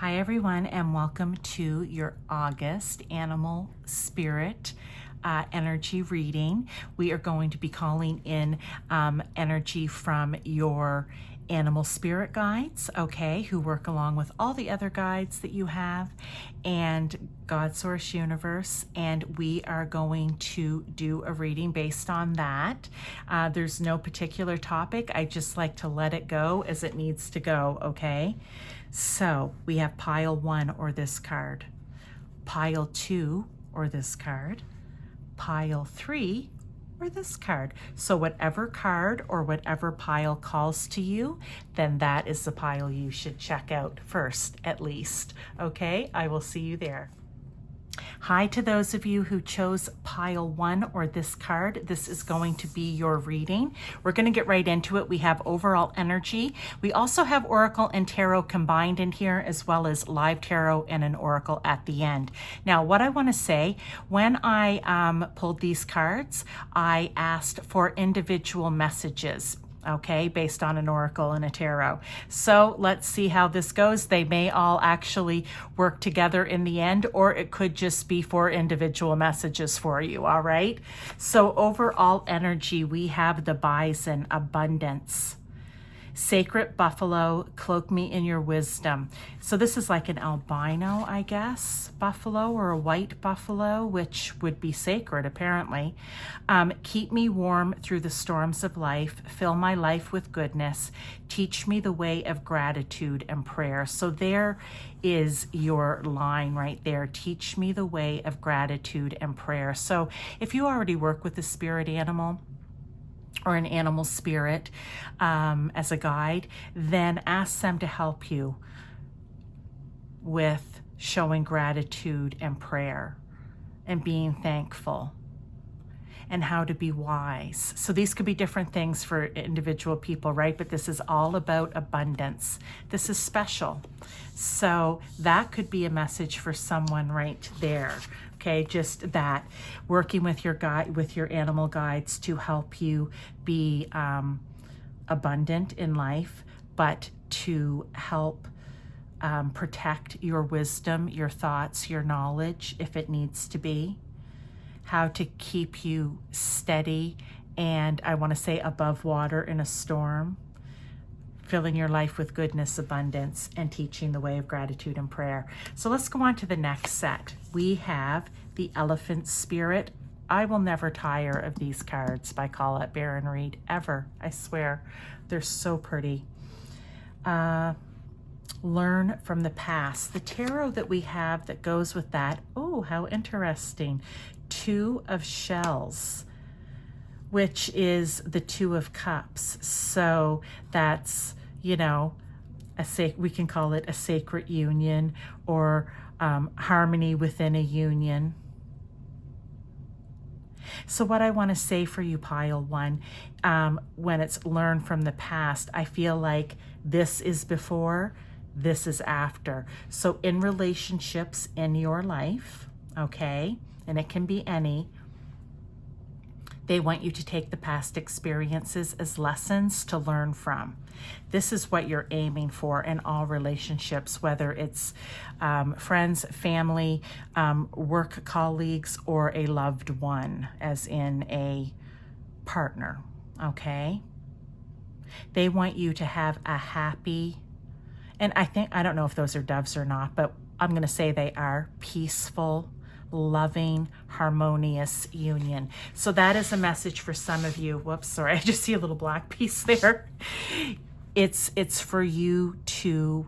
Hi everyone, and welcome to your August animal spirit energy reading. We are going to be calling in energy from your animal spirit guides, okay, who work along with all the other guides that you have, and God Source Universe, and we are going to do a reading based on that. There's no particular topic. I just like to let it go as it needs to go, okay? So we have pile 1 or this card, pile 2 or this card, pile 3 or this card. So whatever card or whatever pile calls to you, then that is the pile you should check out first, at least. Okay, I will see you there. Hi to those of you who chose pile 1 or this card. This is going to be your reading. We're going to get right into it. We have overall energy. We also have oracle and tarot combined in here, as well as live tarot and an oracle at the end. Now, what I want to say, when I pulled these cards, I asked for individual messages, okay, based on an oracle and a tarot. So let's see how this goes. They may all actually work together in the end, or it could just be 4 individual messages for you, all right? So overall energy, we have the bison, abundance. Sacred buffalo, cloak me in your wisdom. So this is like an albino, I guess, buffalo, or a white buffalo, which would be sacred, apparently. Keep me warm through the storms of life. Fill my life with goodness. Teach me the way of gratitude and prayer. So there is your line right there. Teach me the way of gratitude and prayer. So if you already work with the spirit animal, or an animal spirit as a guide, then ask them to help you with showing gratitude and prayer and being thankful and how to be wise. So these could be different things for individual people, right? But this is all about abundance. This is special. So that could be a message for someone right there. Okay, just that, working with your guide, with your animal guides to help you be abundant in life, but to help protect your wisdom, your thoughts, your knowledge, if it needs to be, how to keep you steady and, I want to say, above water in a storm, filling your life with goodness, abundance, and teaching the way of gratitude and prayer. So let's go on to the next set. We have the elephant spirit. I will never tire of these cards by Colette Baron Reed, ever. I swear, they're so pretty. Learn from the past. The tarot that we have that goes with that, oh, how interesting. 2 of shells, which is the 2 of cups. So that's, you know, we can call it a sacred union, or harmony within a union. So what I want to say for you, pile 1, when it's learn from the past, I feel like this is before, this is after. So in relationships in your life, okay, and it can be any, they want you to take the past experiences as lessons to learn from. This is what you're aiming for in all relationships, whether it's friends, family, work colleagues, or a loved one, as in a partner, okay? They want you to have a happy, and I don't know if those are doves or not, but I'm going to say they are, peaceful, loving, harmonious union. So that is a message for some of you. Whoops, sorry, I just see a little black piece there. It's for you to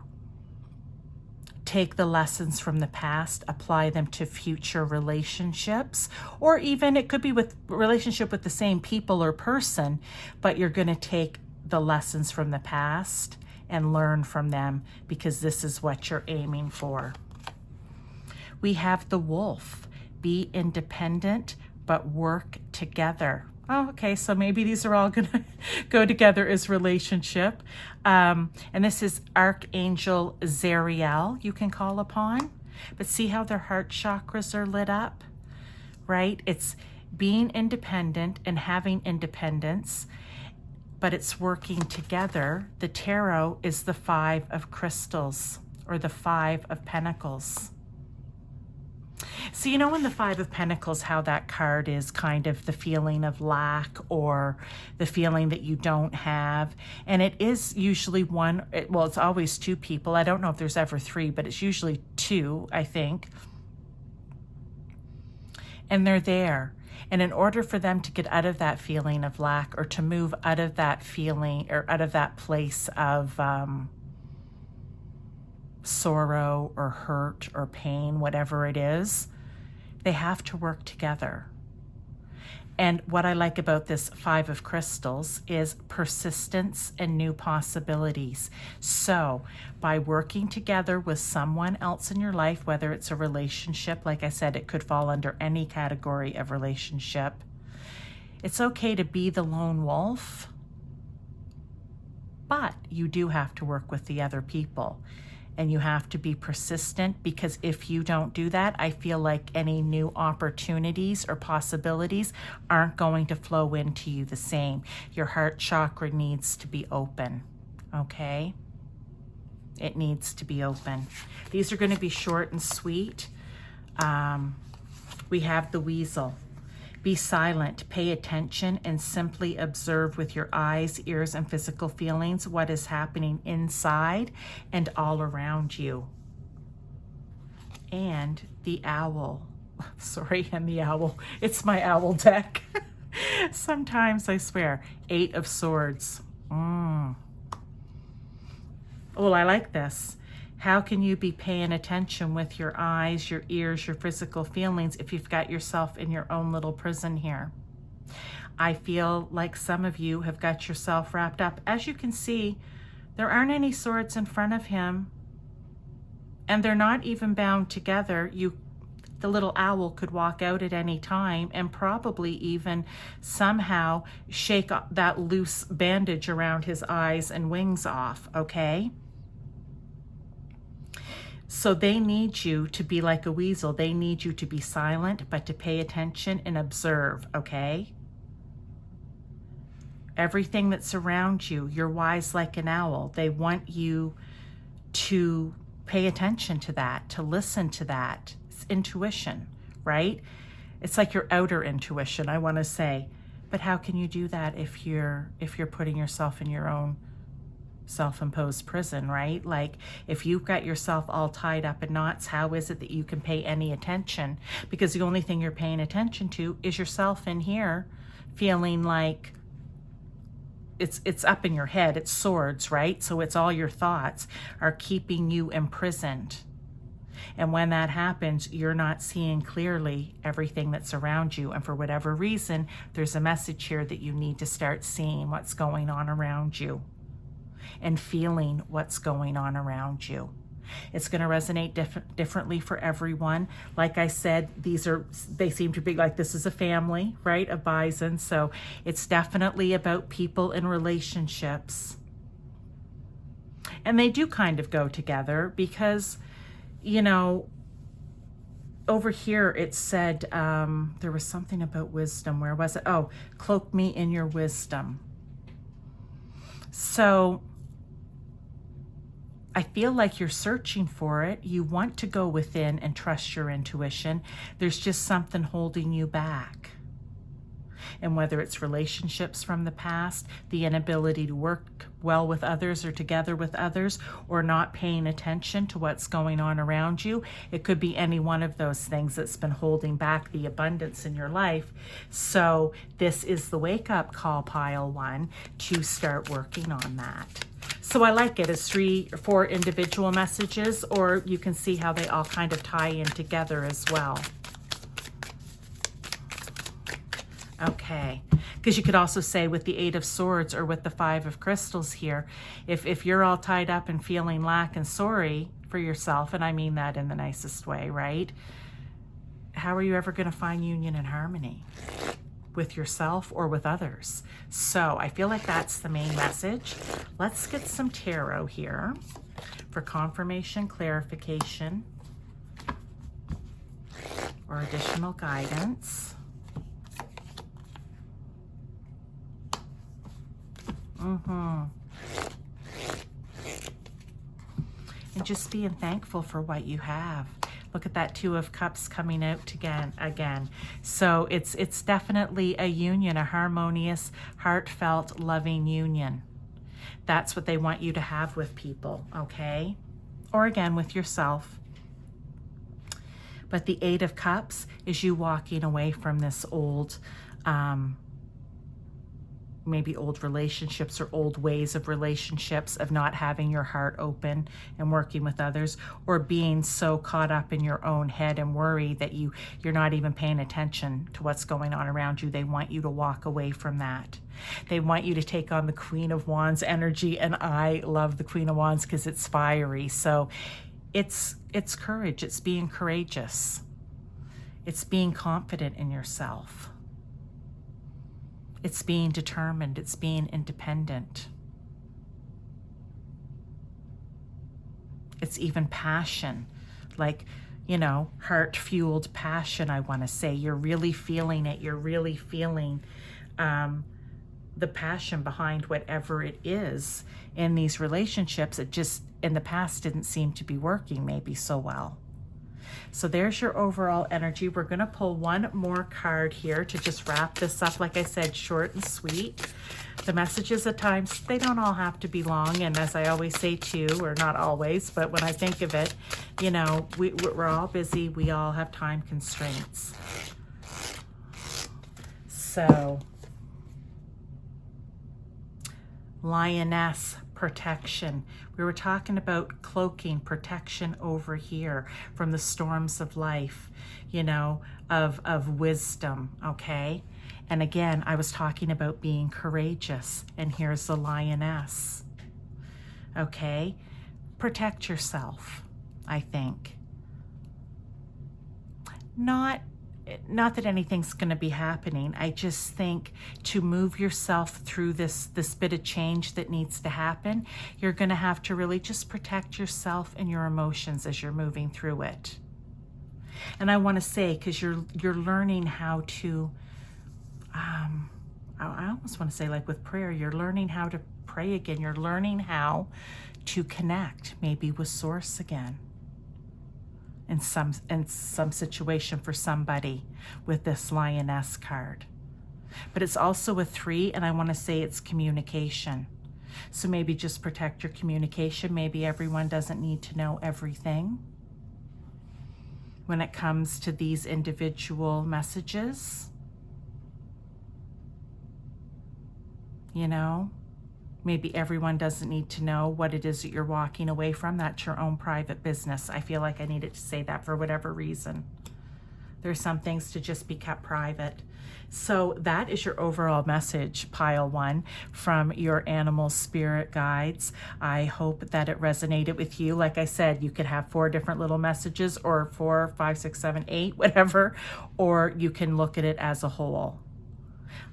take the lessons from the past, apply them to future relationships, or even it could be with relationship with the same people or person, but you're going to take the lessons from the past and learn from them, because this is what you're aiming for. We have the wolf. Be independent, but work together. Oh, okay, so maybe these are all going to go together as relationship. And this is Archangel Zariel you can call upon. But see how their heart chakras are lit up, right? It's being independent and having independence, but it's working together. The tarot is the 5 of crystals. or the Five of Pentacles. So you know in the Five of Pentacles how that card is kind of the feeling of lack or the feeling that you don't have. And it is usually one, well, it's always two people. I don't know if there's ever three, but it's usually two, I think. And they're there. And in order for them to get out of that feeling of lack or to move out of that feeling or out of that place of sorrow or hurt or pain, whatever it is, they have to work together. And what I like about this Five of Crystals is persistence and new possibilities. So by working together with someone else in your life, whether it's a relationship, like I said, it could fall under any category of relationship. It's okay to be the lone wolf, but you do have to work with the other people. And you have to be persistent, because if you don't do that, I feel like any new opportunities or possibilities aren't going to flow into you the same. Your heart chakra needs to be open, okay? It needs to be open. These are going to be short and sweet. We have the weasel. Be silent, pay attention, and simply observe with your eyes, ears, and physical feelings what is happening inside and all around you. And the owl. Sorry, and the owl. It's my owl deck. Sometimes, I swear. Eight of Swords. Oh, I like this. How can you be paying attention with your eyes, your ears, your physical feelings if you've got yourself in your own little prison here? I feel like some of you have got yourself wrapped up. As you can see, there aren't any swords in front of him, and they're not even bound together. The little owl could walk out at any time and probably even somehow shake that loose bandage around his eyes and wings off, okay? So they need you to be like a weasel. They need you to be silent, but to pay attention and observe, okay? Everything that's around you, you're wise like an owl. They want you to pay attention to that, to listen to that. It's intuition, right? It's like your outer intuition, I want to say. But how can you do that if you're putting yourself in your own self-imposed prison, right? Like if you've got yourself all tied up in knots, how is it that you can pay any attention? Because the only thing you're paying attention to is yourself in here feeling like it's up in your head. It's swords, right? So it's all your thoughts are keeping you imprisoned. And when that happens, you're not seeing clearly everything that's around you. And for whatever reason, there's a message here that you need to start seeing what's going on around you and feeling what's going on around you. It's going to resonate differently for everyone. Like I said, they seem to be like, this is a family, right, of bison. So it's definitely about people in relationships. And they do kind of go together because, you know, over here it said, there was something about wisdom. Where was it? Oh, cloak me in your wisdom. So I feel like you're searching for it. You want to go within and trust your intuition. There's just something holding you back. And whether it's relationships from the past, the inability to work well with others or together with others, or not paying attention to what's going on around you, it could be any one of those things that's been holding back the abundance in your life. So this is the wake-up call, pile one, to start working on that. So I like it as 3 or 4 individual messages, or you can see how they all kind of tie in together as well. Okay, because you could also say with the 8 of Swords or with the 5 of Crystals here, if you're all tied up and feeling lack and sorry for yourself, and I mean that in the nicest way, right? How are you ever going to find union and harmony with yourself or with others? So I feel like that's the main message. Let's get some tarot here for confirmation, clarification, or additional guidance. and just being thankful for what you have. Look at that Two of Cups coming out again. So it's definitely a union, a harmonious, heartfelt, loving union. That's what they want you to have with people, okay? Or again, with yourself. But the Eight of Cups is you walking away from this old, maybe old relationships or old ways of relationships, of not having your heart open and working with others, or being so caught up in your own head and worry that you're not even paying attention to what's going on around you. They want you to walk away from that. They want you to take on the Queen of Wands energy, and I love the Queen of Wands because it's fiery. So it's courage. It's being courageous. It's being confident in yourself. It's being determined. It's being independent. It's even passion, like, you know, heart-fueled passion, I want to say. You're really feeling it. You're really feeling the passion behind whatever it is in these relationships. It just, in the past, didn't seem to be working maybe so well. So there's your overall energy. We're going to pull one more card here to just wrap this up. Like I said, short and sweet. The messages at times, they don't all have to be long. And as I always say too, or not always, but when I think of it, you know, we're all busy. We all have time constraints. So, Lioness, protection. We were talking about cloaking protection over here from the storms of life, you know, of wisdom, okay? And again, I was talking about being courageous, and here's the Lioness, okay? Protect yourself, I think. Not that anything's going to be happening. I just think to move yourself through this bit of change that needs to happen, you're going to have to really just protect yourself and your emotions as you're moving through it. And I want to say, because you're learning how to, I almost want to say, like with prayer, you're learning how to pray again. You're learning how to connect maybe with Source again. In some situation for somebody with this Lioness card. But it's also a 3, and I want to say it's communication. So maybe just protect your communication. Maybe everyone doesn't need to know everything when it comes to these individual messages. You know? Maybe everyone doesn't need to know what it is that you're walking away from. That's your own private business. I feel like I needed to say that for whatever reason. There's some things to just be kept private. So that is your overall message, pile 1, from your animal spirit guides. I hope that it resonated with you. Like I said, you could have 4 different little messages, or 4, 5, 6, 7, 8, whatever, or you can look at it as a whole.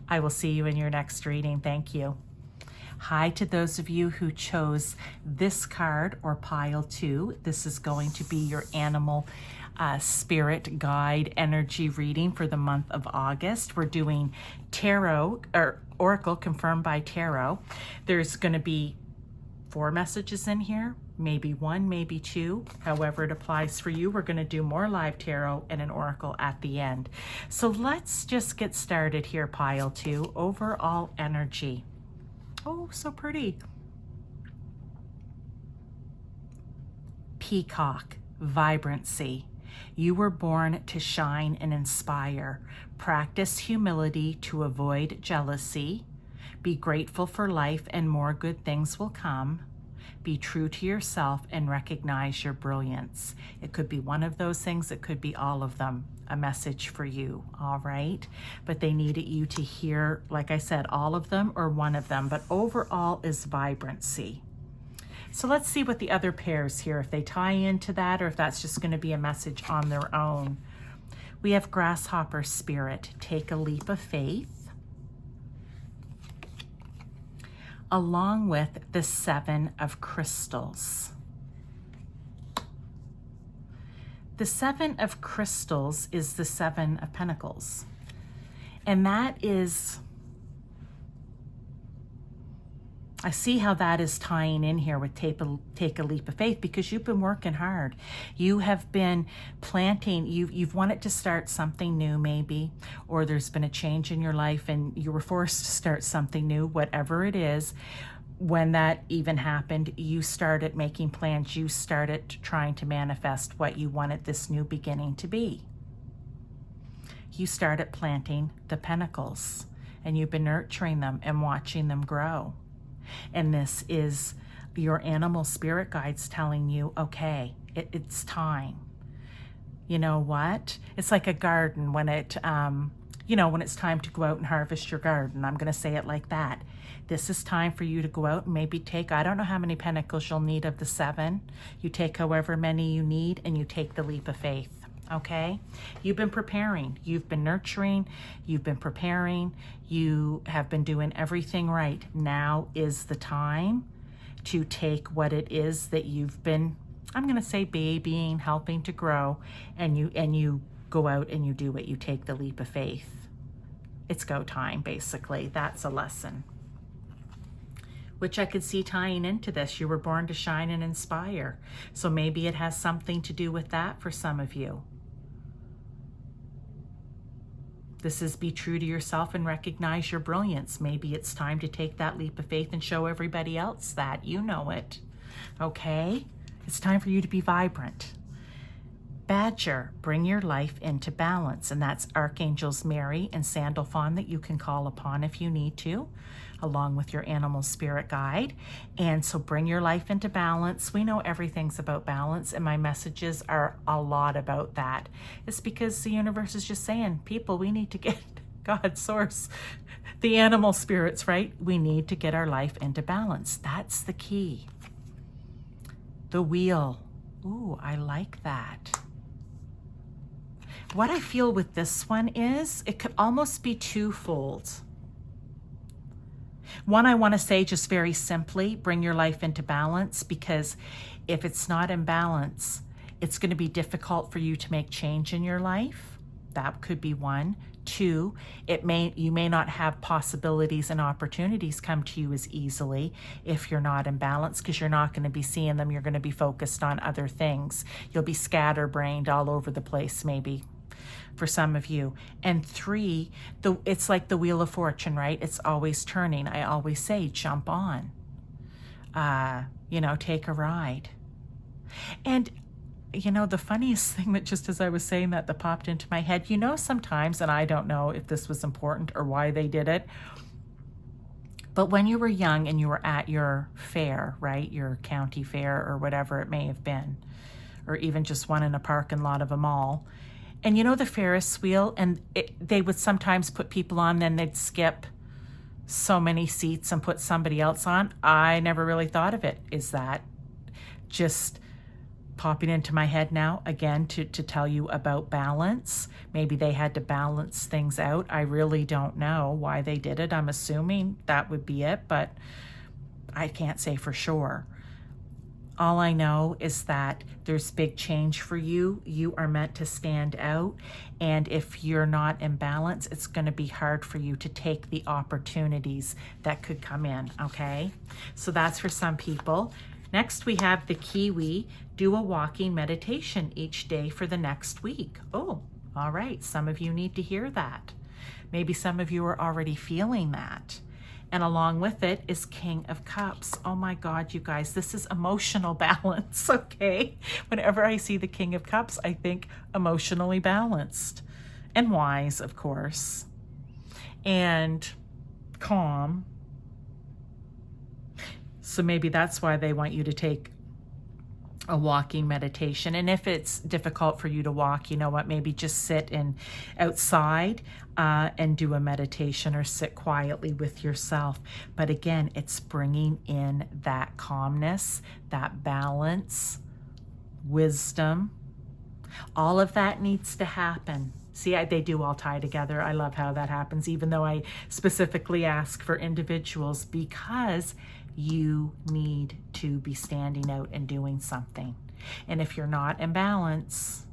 I will see you in your next reading. Thank you. Hi to those of you who chose this card, or pile 2. This is going to be your animal spirit guide energy reading for the month of August. We're doing tarot, or oracle confirmed by tarot. There's going to be 4 messages in here, maybe 1, maybe 2, however it applies for you. We're going to do more live tarot and an oracle at the end. So let's just get started here, pile 2. Overall energy. Oh, so pretty. Peacock, vibrancy. You were born to shine and inspire. Practice humility to avoid jealousy. Be grateful for life and more good things will come. Be true to yourself and recognize your brilliance. It could be one of those things. It could be all of them. A message for you, all right? But they needed you to hear, like I said, all of them or one of them. But overall is vibrancy. So let's see what the other pairs here, if they tie into that, or if that's just going to be a message on their own. We have grasshopper spirit. Take a leap of faith. Along with the 7 of crystals. The 7 of crystals is the 7 of pentacles. And that is I see how that is tying in here with take a leap of faith, because you've been working hard. You have been planting, you've wanted to start something new maybe, or there's been a change in your life and you were forced to start something new, whatever it is. When that even happened, you started making plans. You started trying to manifest what you wanted this new beginning to be. You started planting the pentacles and you've been nurturing them and watching them grow. And this is your animal spirit guides telling you, okay, it's time. You know what? It's like a garden when when it's time to go out and harvest your garden. I'm going to say it like that. This is time for you to go out and maybe take, I don't know how many pentacles you'll need of the 7. You take however many you need and you take the leap of faith. Okay? You've been preparing. You've been nurturing. You've been preparing. You have been doing everything right. Now is the time to take what it is that you've been, I'm going to say, babying, helping to grow, and you go out and you do it. You take the leap of faith. It's go time, basically. That's a lesson. Which I could see tying into this. You were born to shine and inspire. So maybe it has something to do with that for some of you. This is be true to yourself and recognize your brilliance. Maybe it's time to take that leap of faith and show everybody else that. You know it. Okay? It's time for you to be vibrant. Badger, bring your life into balance. And that's Archangels Mary and Sandalphon that you can call upon if you need to, along with your animal spirit guide. And so bring your life into balance. We know everything's about balance, and my messages are a lot about that. It's because the universe is just saying, people, we need to get God, source, the animal spirits, right? We need to get our life into balance. That's the key. The wheel. Ooh, I like that. What I feel with this one is it could almost be twofold. One, I want to say just very simply, bring your life into balance, because if it's not in balance, it's going to be difficult for you to make change in your life. That could be one. 2, you may not have possibilities and opportunities come to you as easily if you're not in balance, because you're not going to be seeing them. You're going to be focused on other things. You'll be scatterbrained all over the place, maybe, for some of you. And 3, it's like the Wheel of Fortune, right? It's always turning. I always say, jump on, take a ride. And the funniest thing that just as I was saying that popped into my head, sometimes, and I don't know if this was important or why they did it, but when you were young and you were at your fair, right, your county fair or whatever it may have been, or even just one in a parking lot of a mall, and the Ferris wheel, and they would sometimes put people on, then they'd skip so many seats and put somebody else on. I never really thought of it. Is that just popping into my head now, again, to tell you about balance? Maybe they had to balance things out. I really don't know why they did it. I'm assuming that would be it, but I can't say for sure. All I know is that there's big change for you. You are meant to stand out. And if you're not in balance, it's going to be hard for you to take the opportunities that could come in, okay? So that's for some people. Next, we have the Kiwi. Do a walking meditation each day for the next week. Oh, all right. Some of you need to hear that. Maybe some of you are already feeling that. And along with it is King of Cups. Oh my God, you guys, this is emotional balance, okay? Whenever I see the King of Cups, I think emotionally balanced and wise, of course, and calm. So maybe that's why they want you to take a walking meditation. And if it's difficult for you to walk, you know what, maybe just sit outside and do a meditation, or sit quietly with yourself. But again, it's bringing in that calmness, that balance, wisdom. All of that needs to happen. See, they do all tie together. I love how that happens, even though I specifically ask for individuals, because you need to be standing out and doing something. And if you're not in balance,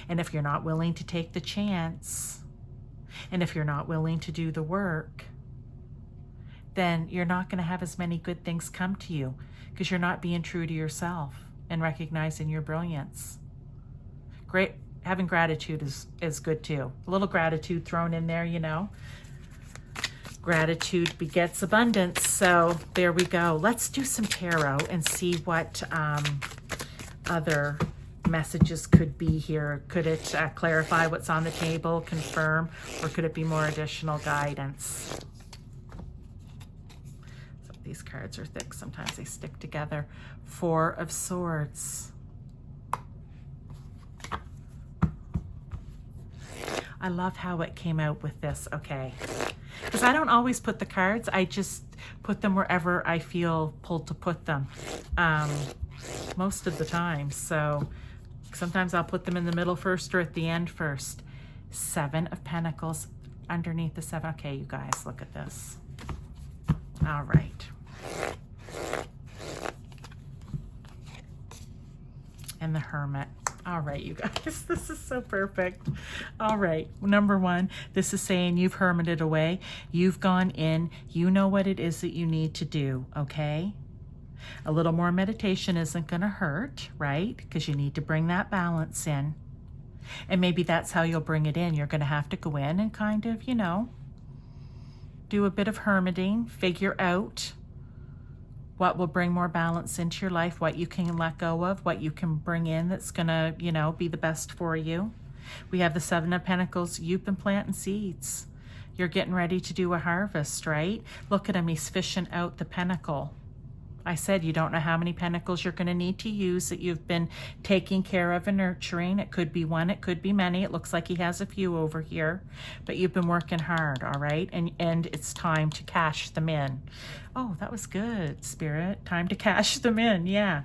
and if you're not willing to take the chance, and if you're not willing to do the work, then you're not going to have as many good things come to you because you're not being true to yourself and recognizing your brilliance. Great. Having gratitude is good too. A little gratitude thrown in there, you know. Gratitude begets abundance. So there we go. Let's do some tarot and see what other messages could be here. Could it clarify what's on the table, confirm, or could it be more additional guidance? So these cards are thick. Sometimes they stick together. Four of Swords. I love how it came out with this. Okay. Because I don't always put the cards. I just put them wherever I feel pulled to put them. Most of the time. So sometimes I'll put them in the middle first or at the end first. Seven of Pentacles underneath the seven. Okay, you guys, look at this. All right. And the Hermit. All right, you guys, this is so perfect. All right, number one, this is saying you've hermited away. You've gone in. You know what it is that you need to do, okay? A little more meditation isn't going to hurt, right? Because you need to bring that balance in. And maybe that's how you'll bring it in. You're going to have to go in and kind of, you know, do a bit of hermiting, figure out what will bring more balance into your life, what you can let go of, what you can bring in that's going to, you know, be the best for you. We have the Seven of Pentacles. You've been planting seeds. You're getting ready to do a harvest, right? Look at him. He's fishing out the pentacle. I said you don't know how many pentacles you're going to need to use that you've been taking care of and nurturing. It could be one, it could be many. It looks like he has a few over here, but you've been working hard, all right? And it's time to cash them in. Oh, that was good, Spirit. Time to cash them in, yeah.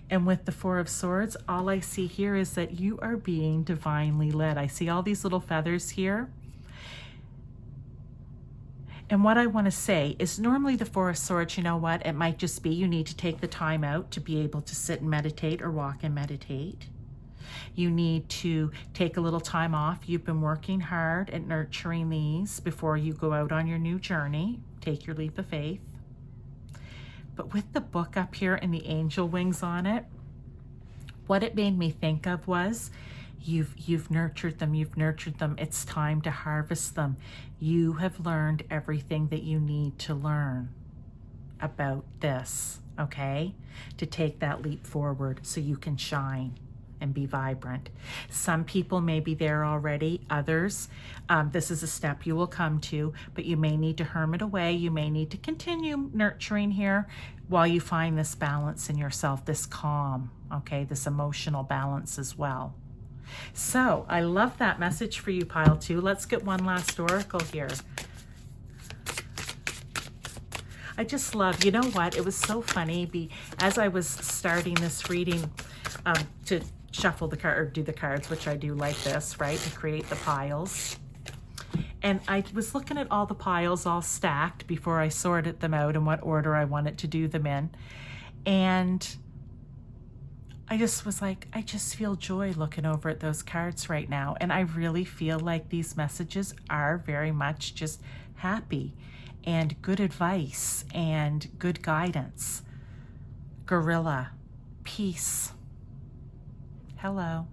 And with the Four of Swords, all I see here is that you are being divinely led. I see all these little feathers here. And what I want to say is normally the Four of Swords, you know what? It might just be you need to take the time out to be able to sit and meditate or walk and meditate. You need to take a little time off. You've been working hard at nurturing these before you go out on your new journey. Take your leap of faith. But with the book up here and the angel wings on it, what it made me think of was you've nurtured them, it's time to harvest them. You have learned everything that you need to learn about this, okay? To take that leap forward so you can shine and be vibrant. Some people may be there already, others, this is a step you will come to, but you may need to hermit away. You may need to continue nurturing here while you find this balance in yourself, this calm, okay? This emotional balance as well. So I love that message for you, pile two. Let's get one last oracle here. I just love, you know what? It was so funny. As I was starting this reading, to shuffle the card or do the cards, which I do like this, right? To create the piles. And I was looking at all the piles all stacked before I sorted them out in what order I wanted to do them in. And I just was like, I just feel joy looking over at those cards right now. And I really feel like these messages are very much just happy and good advice and good guidance. Gorilla, peace. Hello.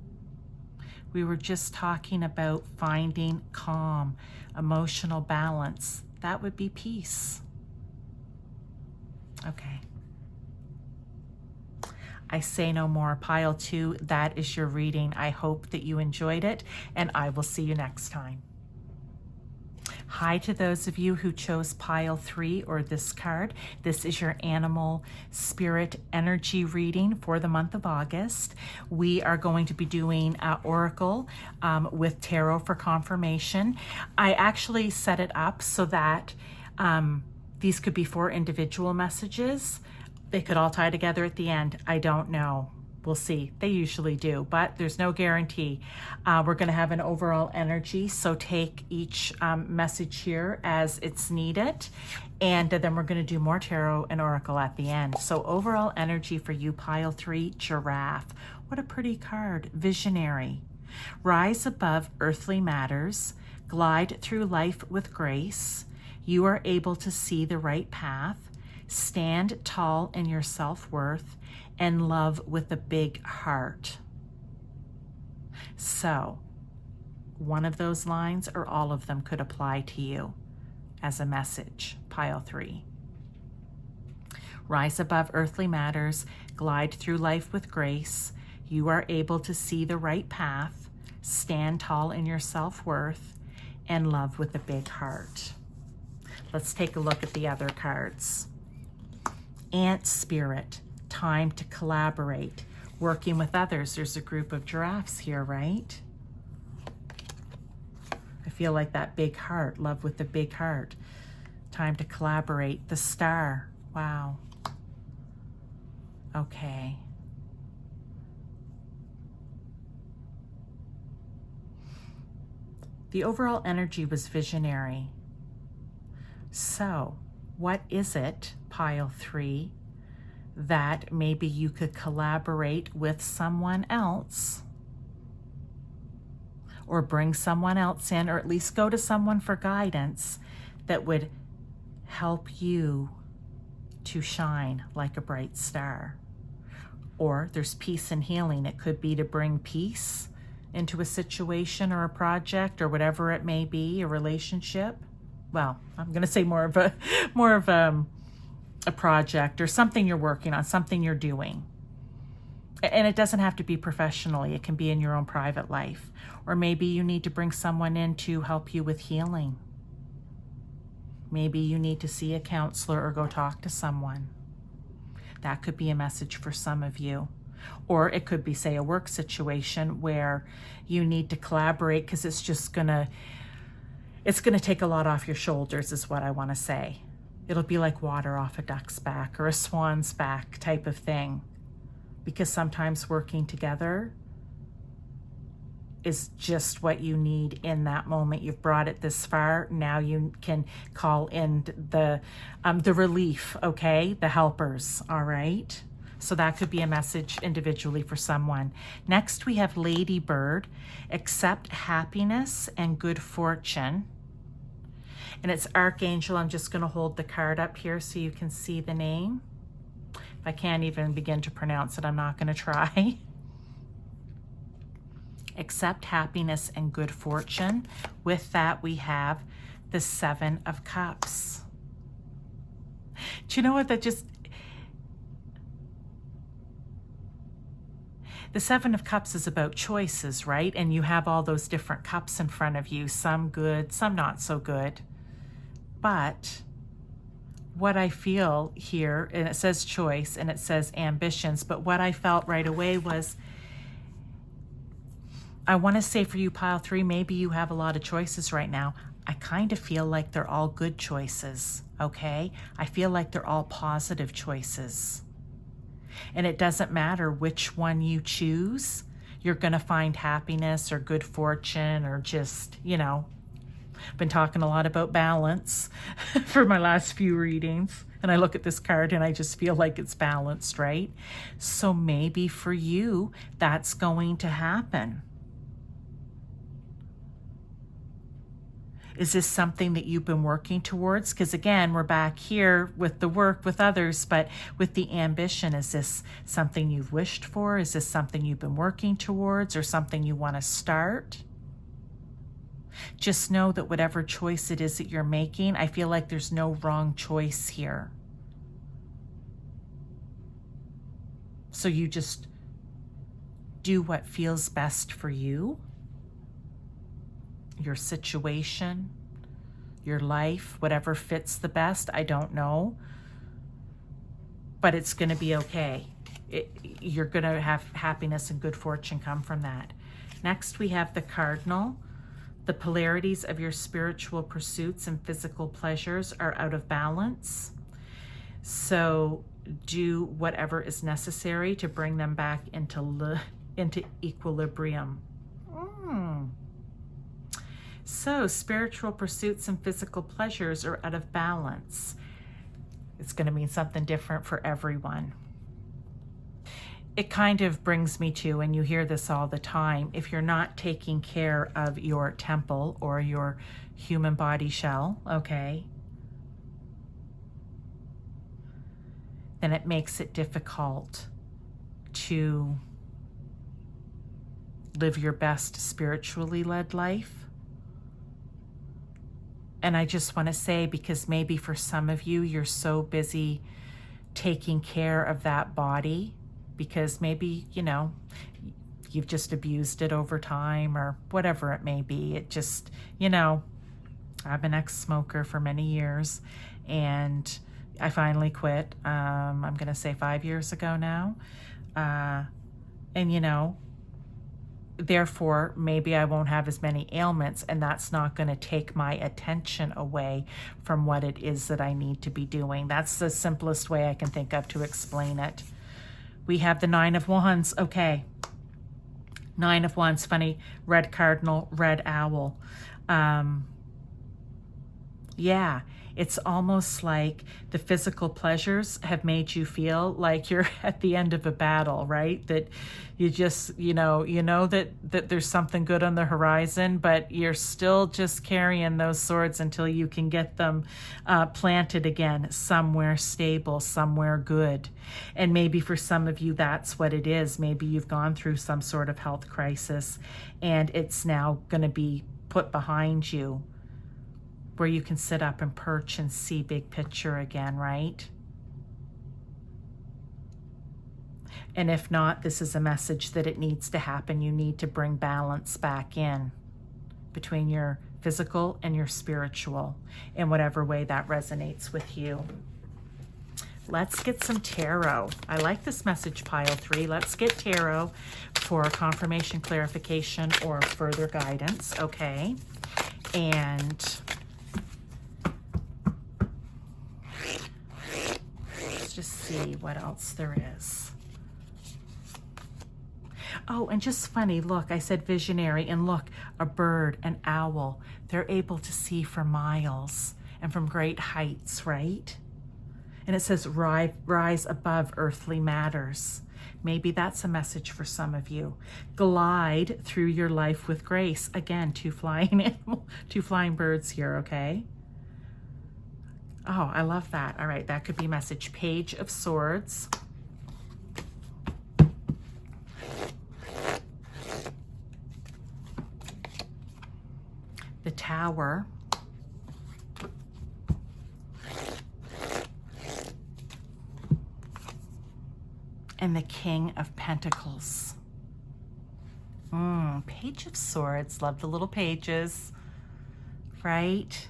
We were just talking about finding calm, emotional balance. That would be peace. Okay. I say no more. Pile two, that is your reading. I hope that you enjoyed it, and I will see you next time. Hi to those of you who chose pile three or this card. This is your animal spirit energy reading for the month of August. We are going to be doing oracle with tarot for confirmation. I actually set it up so that these could be 4 individual messages. They could all tie together at the end. I don't know. We'll see. They usually do, but there's no guarantee. We're going to have an overall energy, so take each message here as it's needed, and then we're going to do more tarot and oracle at the end. So overall energy for you, pile three, giraffe. What a pretty card. Visionary. Rise above earthly matters. Glide through life with grace. You are able to see the right path, stand tall in your self-worth, and love with a big heart. So, one of those lines or all of them could apply to you as a message, pile 3. Rise above earthly matters, glide through life with grace. You are able to see the right path, stand tall in your self-worth, and love with a big heart. Let's take a look at the other cards. Ant spirit, time to collaborate, working with others. There's a group of giraffes here, right? I feel like that big heart, love with the big heart. Time to collaborate. The star, wow. Okay. The overall energy was visionary. So, what is it, pile 3, that maybe you could collaborate with someone else, or bring someone else in, or at least go to someone for guidance that would help you to shine like a bright star? Or there's peace and healing. It could be to bring peace into a situation or a project or whatever it may be, a relationship. Well, I'm going to say more of a project or something you're working on, something you're doing. And it doesn't have to be professionally. It can be in your own private life. Or maybe you need to bring someone in to help you with healing. Maybe you need to see a counselor or go talk to someone. That could be a message for some of you. Or it could be, say, a work situation where you need to collaborate because it's gonna take a lot off your shoulders, is what I want to say. It'll be like water off a duck's back or a swan's back type of thing. Because sometimes working together is just what you need in that moment. You've brought it this far. Now you can call in the relief, okay? The helpers, all right? So that could be a message individually for someone. Next, we have Ladybird. Accept happiness and good fortune. And it's Archangel. I'm just going to hold the card up here so you can see the name. If I can't even begin to pronounce it, I'm not going to try. Accept happiness and good fortune. With that, we have the 7 of Cups. Do you know what that just... The 7 of Cups is about choices, right? And you have all those different cups in front of you, some good, some not so good. But what I feel here, and it says choice and it says ambitions, but what I felt right away was, I want to say for you, pile 3, maybe you have a lot of choices right now. I kind of feel like they're all good choices, okay? I feel like they're all positive choices. And it doesn't matter which one you choose, you're going to find happiness or good fortune or just, been talking a lot about balance for my last few readings. And I look at this card and I just feel like it's balanced, right? So maybe for you, that's going to happen. Is this something that you've been working towards? Because again, we're back here with the work with others, but with the ambition, is this something you've wished for? Is this something you've been working towards or something you want to start? Just know that whatever choice it is that you're making, I feel like there's no wrong choice here. So you just do what feels best for you. Your situation, your life, whatever fits the best, I don't know. But it's going to be okay. You're going to have happiness and good fortune come from that. Next, we have the Cardinal. The polarities of your spiritual pursuits and physical pleasures are out of balance. So do whatever is necessary to bring them back into equilibrium. So spiritual pursuits and physical pleasures are out of balance. It's going to mean something different for everyone. It kind of brings me to, and you hear this all the time, if you're not taking care of your temple or your human body shell, okay, then it makes it difficult to live your best spiritually led life. And I just want to say, because maybe for some of you, you're so busy taking care of that body because maybe, you know, you've just abused it over time or whatever it may be. It just, you know, I'm an ex-smoker for many years and I finally quit. I'm going to say 5 years ago now. And, you know, therefore, maybe I won't have as many ailments, and that's not going to take my attention away from what it is that I need to be doing. That's the simplest way I can think of to explain it. We have the 9 of Wands. Okay. 9 of Wands, funny, red cardinal, red owl. Yeah, it's almost like the physical pleasures have made you feel like you're at the end of a battle, right? That you just, you know that there's something good on the horizon, but you're still just carrying those swords until you can get them planted again somewhere stable, somewhere good. And maybe for some of you, that's what it is. Maybe you've gone through some sort of health crisis and it's now going to be put behind you, where you can sit up and perch and see big picture again, right? And if not, this is a message that it needs to happen. You need to bring balance back in between your physical and your spiritual in whatever way that resonates with you. Let's get some tarot. I like this message pile 3. Let's get tarot for confirmation, clarification, or further guidance. Okay. And just see what else there is. Oh, and just funny, look, I said visionary, and look, a bird, an owl. They're able to see for miles and from great heights, right? And it says rise above earthly matters. Maybe that's a message for some of you. Glide through your life with grace. Again, two flying birds here, okay? Oh, I love that. All right, that could be a message. Page of Swords. The Tower. And the King of Pentacles. Page of Swords. Love the little pages, right?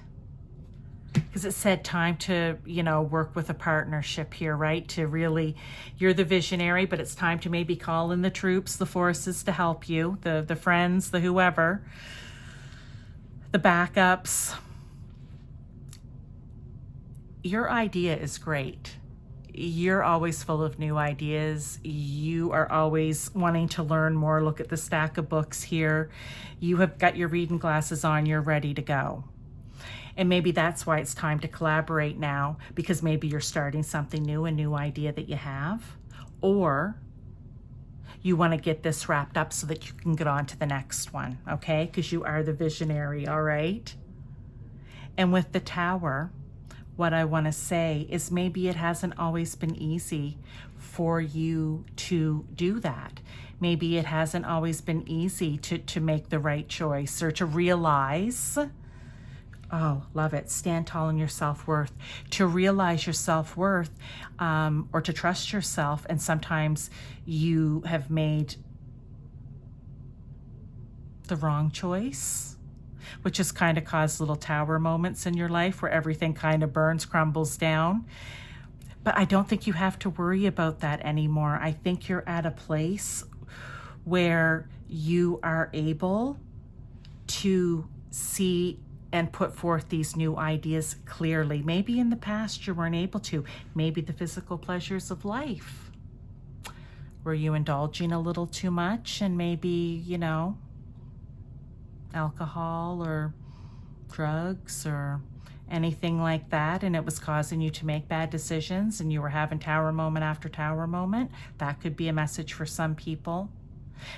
Because it said time to, you know, work with a partnership here, right? To really, you're the visionary, but it's time to maybe call in the troops, the forces to help you, the friends, the whoever, the backups. Your idea is great. You're always full of new ideas. You are always wanting to learn more. Look at the stack of books here. You have got your reading glasses on. You're ready to go. And maybe that's why it's time to collaborate now, because maybe you're starting something new, a new idea that you have, or you want to get this wrapped up so that you can get on to the next one, okay? Because you are the visionary, all right? And with the Tower, what I want to say is maybe it hasn't always been easy for you to do that. Maybe it hasn't always been easy to make the right choice or to realize, oh, love it, stand tall in your self-worth, to realize your self-worth, or to trust yourself. And sometimes you have made the wrong choice, which has kind of caused little tower moments in your life where everything kind of burns, crumbles down. But I don't think you have to worry about that anymore. I think you're at a place where you are able to see and put forth these new ideas clearly. Maybe in the past you weren't able to. Maybe the physical pleasures of life. Were you indulging a little too much? And maybe, you know, alcohol or drugs or anything like that, and it was causing you to make bad decisions and you were having tower moment after tower moment. That could be a message for some people.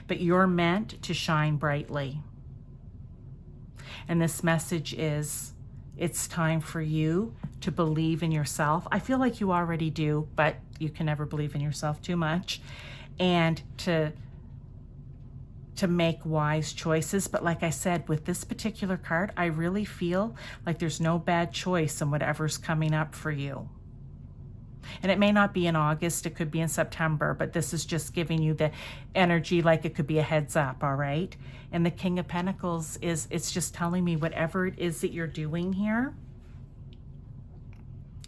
But you're meant to shine brightly. And this message is, it's time for you to believe in yourself. I feel like you already do, but you can never believe in yourself too much, and to make wise choices. But like I said, with this particular card, I really feel like there's no bad choice in whatever's coming up for you. And it may not be in August, it could be in September, but this is just giving you the energy, like it could be a heads up, all right? And the King of Pentacles it's just telling me whatever it is that you're doing here,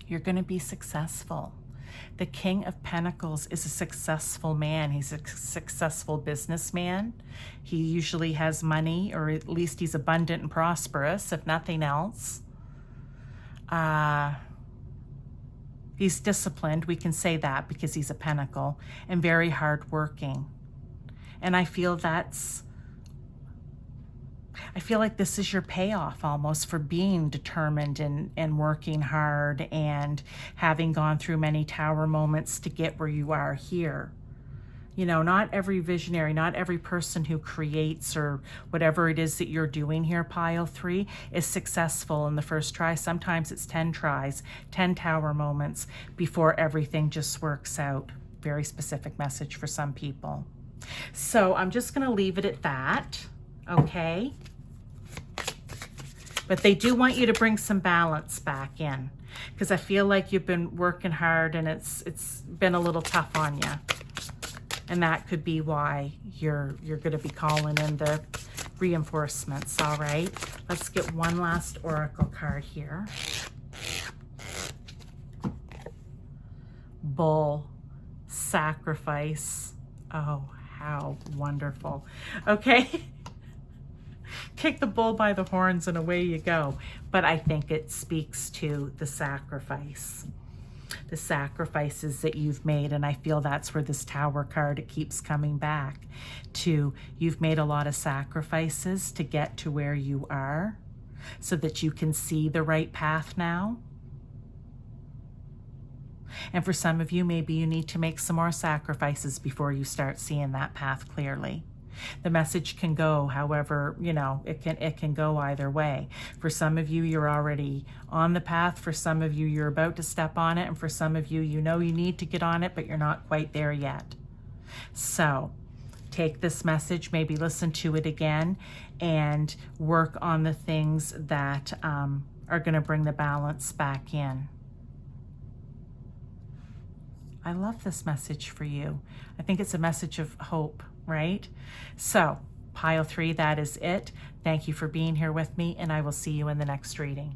you're going to be successful. The King of Pentacles is a successful man. He's a successful businessman. He usually has money, or at least he's abundant and prosperous, if nothing else. He's disciplined, we can say that, because he's a pentacle, and very hardworking. And I feel like this is your payoff almost for being determined and working hard and having gone through many tower moments to get where you are here. You know, not every visionary, not every person who creates or whatever it is that you're doing here, pile 3, is successful in the first try. Sometimes it's 10 tries, 10 tower moments before everything just works out. Very specific message for some people. So I'm just going to leave it at that, okay? But they do want you to bring some balance back in, because I feel like you've been working hard and it's been a little tough on you. And that could be why you're going to be calling in the reinforcements, all right? Let's get one last oracle card here. Bull, sacrifice. Oh, how wonderful. Okay. Take the bull by the horns and away you go. But I think it speaks to the sacrifice. The sacrifices that you've made, and I feel that's where this Tower card, it keeps coming back to. You've made a lot of sacrifices to get to where you are so that you can see the right path now. And for some of you, maybe you need to make some more sacrifices before you start seeing that path clearly. The message can go however, you know, it can go either way. For some of you, you're already on the path. For some of you, you're about to step on it. And for some of you, you know you need to get on it, but you're not quite there yet. So take this message, maybe listen to it again, and work on the things that are going to bring the balance back in. I love this message for you. I think it's a message of hope, right? So, pile 3, that is it. Thank you for being here with me, and I will see you in the next reading.